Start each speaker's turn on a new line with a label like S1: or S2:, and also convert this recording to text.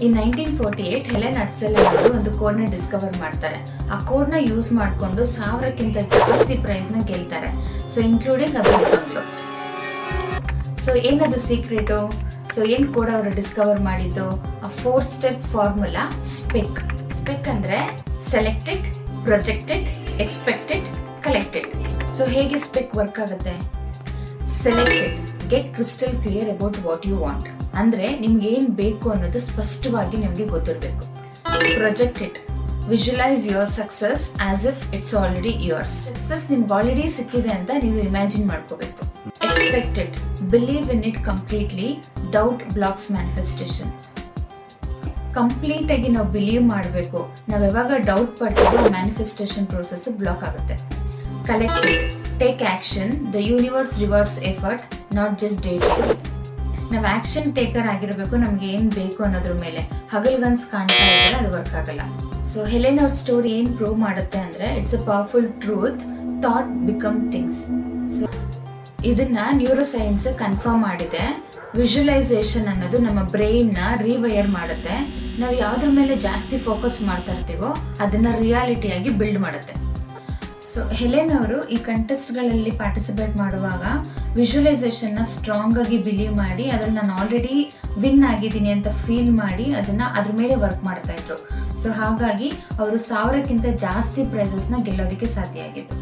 S1: In 1948 Helen ಅಟ್ಸೆಲ್ ಅವರು ಒಂದು ಕೋಡ್ನ ಡಿಸ್ಕವರ್ ಮಾಡ್ತಾರೆ. ಆ ಕೋಡ್ನ ಯೂಸ್ ಮಾಡಿಕೊಂಡು 1000ಕ್ಕಿಂತ ಜಾಸ್ತಿ ಪ್ರೈಸ್ನ ಗೆಲ್ತಾರೆ. So including a big bungalow. So ಏನದು ಸೀಕ್ರೆಟು? ಸೊ ಏನ್ ಕೋಡ್ ಅವರು ಡಿಸ್ಕವರ್ ಮಾಡಿದ್ದು? ಆ 4 ಸ್ಟೆಪ್ ಫಾರ್ಮುಲಾ ಸ್ಪೆಕ್. ಸ್ಪೆಕ್ ಅಂದ್ರೆ selected, projected, expected, collected. So ಹೇಗೆ ಸ್ಪೆಕ್ ವರ್ಕ್ ಆಗುತ್ತೆ? Selected, get crystal clear about what you want. ಅಂದ್ರೆ ನಿಮ್ಗೆ ಏನ್ ಬೇಕು ಅನ್ನೋದು ಸ್ಪಷ್ಟವಾಗಿ ನಿಮಗೆ ಗೊತ್ತಿರಬೇಕು. Projected, visualise your success as if it's already yours. Success ನಿಮ್ಗೆ ಆಲ್ರೆಡಿ ಸಿಕ್ಕಿದೆ ಅಂತ ನೀವು ಇಮ್ಯಾಜಿನ್ ಮಾಡ್ಕೋಬೇಕು. Expected, believe in it completely, doubt blocks manifestation. Complete ಆಗಿ ನಾವು ಬಿಲೀವ್ ಮಾಡಬೇಕು. ನಾವ್ ಯಾವಾಗ ಡೌಟ್ ಪಡ್ತೀವೋ ಮ್ಯಾನಿಫೆಸ್ಟೇಷನ್ ಪ್ರೋಸೆಸ್ ಬ್ಲಾಕ್ ಆಗುತ್ತೆ. Collected, take action, the universe rewards effort, not just day dreaming. ನಾವು ಆಕ್ಷನ್ ಟೇಕರ್ ಆಗಿರಬೇಕು. ನಮ್ಗೆ ಏನ್ ಬೇಕು ಅನ್ನೋದ್ರ ಮೇಲೆ. ಹಗಲ್ಗನ್ಸ್ ಕಾಣ್ತಾ ಇದ್ರೆ ಅದು ವರ್ಕ್ ಆಗಲ್ಲ. ಸೊ ಹೆಲೆನ್ ಅವ್ರ ಸ್ಟೋರಿ ಏನ್ ಪ್ರೂವ್ ಮಾಡುತ್ತೆ ಅಂದ್ರೆ it's a powerful truth, thought become things. So ಇದನ್ನ ನ್ಯೂರೋ ಸೈನ್ಸ್ ಕನ್ಫರ್ಮ್ ಮಾಡಿದೆ. ವಿಜುವಲೈಸೇಷನ್ ಅನ್ನೋದು ನಮ್ಮ ಬ್ರೈನ್ ನ ರಿವೈರ್ ಮಾಡುತ್ತೆ. ನಾವು ಯಾವ್ದ್ರ ಮೇಲೆ ಜಾಸ್ತಿ ಫೋಕಸ್ ಮಾಡ್ತಾ ಇರ್ತೀವೋ ಅದನ್ನ ರಿಯಾಲಿಟಿಯಾಗಿ ಬಿಲ್ಡ್ ಮಾಡುತ್ತೆ. ಸೊ ಹೆಲೆನ್ ಅವರು ಈ ಕಂಟೆಸ್ಟ್ಗಳಲ್ಲಿ ಪಾರ್ಟಿಸಿಪೇಟ್ ಮಾಡುವಾಗ ವಿಜುವಲೈಸೇಷನ್ ನ ಸ್ಟ್ರಾಂಗ್ ಆಗಿ ಬಿಲೀವ್ ಮಾಡಿ ಅದ್ರಲ್ಲಿ ನಾನು ಆಲ್ರೆಡಿ ವಿನ್ ಆಗಿದ್ದೀನಿ ಅಂತ ಫೀಲ್ ಮಾಡಿ ಅದನ್ನ ಅದ್ರ ಮೇಲೆ ವರ್ಕ್ ಮಾಡ್ತಾ ಇದ್ರು. ಸೊ ಹಾಗಾಗಿ ಅವರು 1000ಕ್ಕಿಂತ ಜಾಸ್ತಿ ಪ್ರೈಸಸ್ ನ ಗೆಲ್ಲೋದಕ್ಕೆ ಸಾಧ್ಯ ಆಗಿತ್ತು.